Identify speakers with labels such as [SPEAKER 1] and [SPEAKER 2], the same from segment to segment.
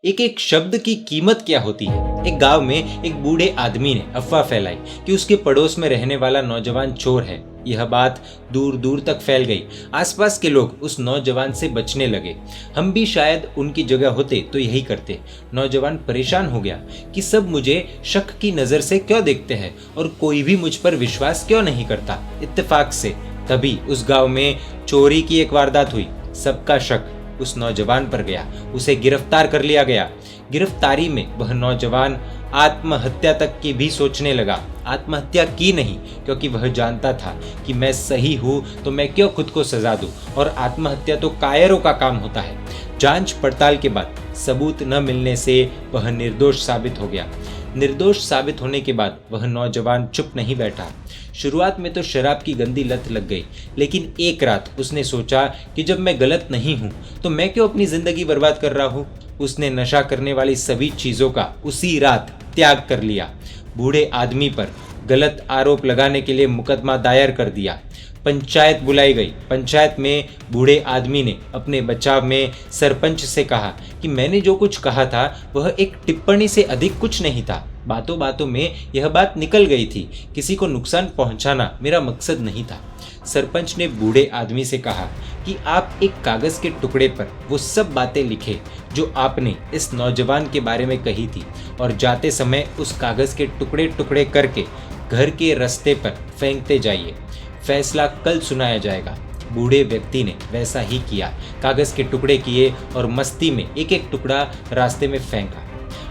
[SPEAKER 1] एक एक शब्द की कीमत क्या होती है। एक गांव में एक बूढ़े आदमी ने अफवाह फैलाई कि उसके पड़ोस में रहने वाला नौजवान चोर है। यह बात दूर दूर तक फैल गई। आसपास के लोग उस नौजवान से बचने लगे। हम भी शायद उनकी जगह होते तो यही करते। नौजवान परेशान हो गया कि सब मुझे शक की नजर से क्यों देखते हैं और कोई भी मुझ पर विश्वास क्यों नहीं करता। इत्तेफाक से तभी उस गांव में चोरी की एक वारदात हुई। सबका शक उस नौजवान पर गया। उसे गिरफ्तार कर लिया गया। गिरफ्तारी में वह नौजवान आत्महत्या तक की भी सोचने लगा। आत्महत्या की नहीं, क्योंकि वह जानता था कि मैं सही हूं तो मैं क्यों खुद को सजा दूं, और आत्महत्या तो कायरों का काम होता है। जांच पड़ताल के बाद सबूत न मिलने से वह निर्दोष साबित हो गया। निर्दोष साबित होने के बाद वह नौजवान चुप नहीं बैठा। शुरुआत में तो शराब की गंदी लत लग गई, लेकिन एक रात उसने सोचा कि जब मैं गलत नहीं हूं तो मैं क्यों अपनी जिंदगी बर्बाद कर रहा हूं। उसने नशा करने वाली सभी चीजों का उसी रात त्याग कर लिया। बूढ़े आदमी पर गलत आरोप लगाने के लिए मुकदमा दायर कर दिया। पंचायत बुलाई गई। पंचायत में बूढ़े आदमी ने अपने बचाव में सरपंच से कहा कि मैंने जो कुछ कहा था वह एक टिप्पणी से अधिक कुछ नहीं था। बातों बातों में यह बात निकल गई थी। किसी को नुकसान पहुंचाना मेरा मकसद नहीं था। सरपंच ने बूढ़े आदमी से कहा कि आप एक कागज के टुकड़े पर वो सब बातें लिखे जो आपने इस नौजवान के बारे में कही थी, और जाते समय उस कागज के टुकड़े टुकड़े करके घर के रास्ते पर फेंकते जाइए। फैसला कल सुनाया जाएगा। बूढ़े व्यक्ति ने वैसा ही किया। कागज के टुकड़े किए और मस्ती में एक एक टुकड़ा रास्ते में फेंका।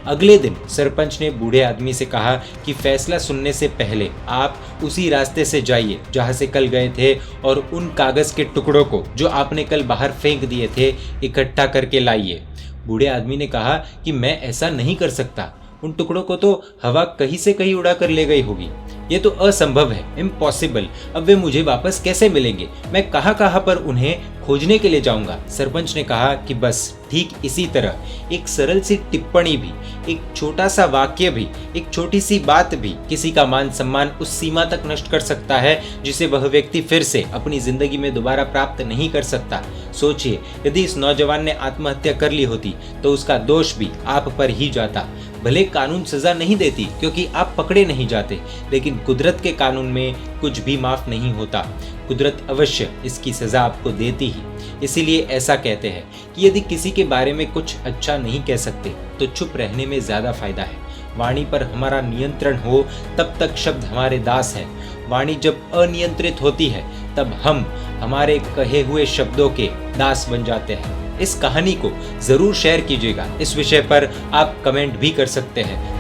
[SPEAKER 1] अगले दिन सरपंच ने बूढ़े आदमी से कहा कि फैसला सुनने से पहले आप उसी रास्ते से जाइए जहां से कल गए थे, और उन कागज के टुकड़ों को जो आपने कल बाहर फेंक दिए थे इकट्ठा करके लाइए। बूढ़े आदमी ने कहा कि मैं ऐसा नहीं कर सकता। उन टुकड़ों को तो हवा कहीं से कहीं उड़ा कर ले गई होगी। ये तो असंभव है, इम्पॉसिबल। अब वे मुझे वापस कैसे मिलेंगे? मैं कहाँ कहाँ पर उन्हें खोजने के लिए जाऊंगा। सरपंच ने कहा कि बस ठीक इसी तरह एक सरल सी टिप्पणी भी, एक छोटा सा वाक्य भी, एक छोटी सी बात भी किसी का मान सम्मान उस सीमा तक नष्ट कर सकता है जिसे वह व्यक्ति फिर से अपनी जिंदगी में दोबारा प्राप्त नहीं कर सकता। सोचिए, यदि इस नौजवान ने आत्महत्या कर ली होती तो उसका दोष भी आप पर ही जाता। भले कानून सजा नहीं देती क्योंकि आप पकड़े नहीं जाते, लेकिन कुदरत के कानून में कुछ भी माफ नहीं होता। कुदरत अवश्य इसकी सजा आपको देती ही। इसीलिए ऐसा कहते हैं कि यदि किसी के बारे में कुछ अच्छा नहीं कह सकते तो चुप रहने में ज्यादा फायदा है। वाणी पर हमारा नियंत्रण हो तब तक शब्द हमारे दास हैं। वाणी जब अनियंत्रित होती है तब हम हमारे कहे हुए शब्दों के दास बन जाते हैं। इस कहानी को जरूर शेयर कीजिएगा। इस विषय पर आप कमेंट भी कर सकते हैं।